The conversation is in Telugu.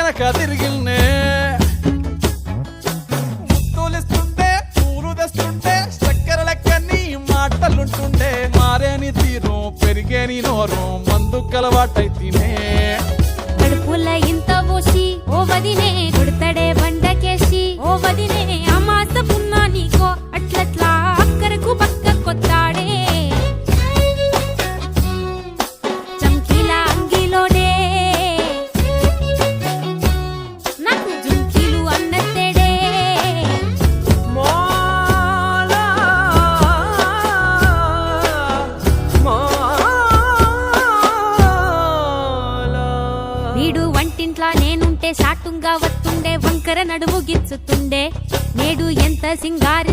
వెనక తిరిగిల్నే ముత్తులిస్తుంటే పూలు తెస్తుంటే చక్కెర లెక్క నీ మాటలుంటుండే మారేని తీరు పెరిగేని నోరు మందు కలవాటైతేనే కడుపుల ఇంత పోసి ఓ వదినే కొడతడే బండకేసి ఓ వదినే అమాస పున్నా నీకో అట్లట్లా అక్కరకు పక్క కొత్తాడే చంకీల అంగిలోనే నాకు జుంకీలు అన్నత్తేడే వీడు వంటింట్లా నేనుంటే సాటుంగా వస్తుండే వంకర నడుము గిచ్చుతుండే నేడు ఎంత సింగారి